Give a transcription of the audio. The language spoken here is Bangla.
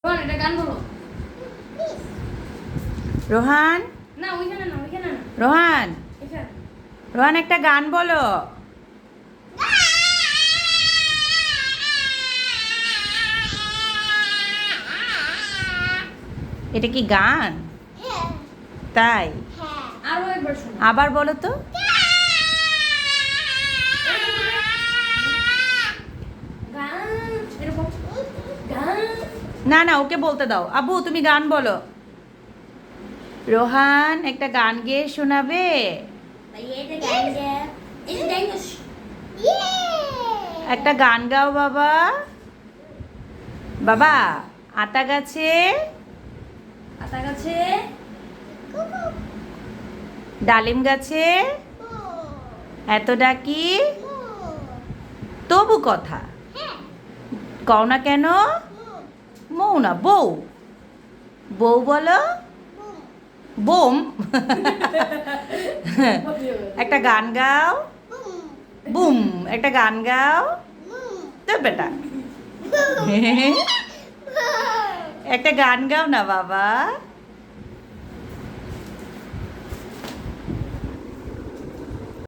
রোহান একটা গান বলো। রোহান না ওইখানে না, ওইখানে না, রোহান এখানে। রোহান একটা গান বলো। এটা কি গান? তাই আরো একবার শোনো। আবার বলো তো। গান এরকম গান। না না, ওকে বলতে দাও। আব্বু তুমি গান বলো। রোহান একটা গান গেয়ে শোনাবে। এটা গান গে, এটা গান গো। একটা গান গাও বাবা। বাবা, আতা গাছে আতা গাছে ডালিম গাছে এত ডাকি তবু কথা কও না কেন? মৌ না, বউ। বউ বলো। বোম। একটা গান গাও। বুম। একটা গান গাও তো বেটা। একটা গান গাও না বাবা।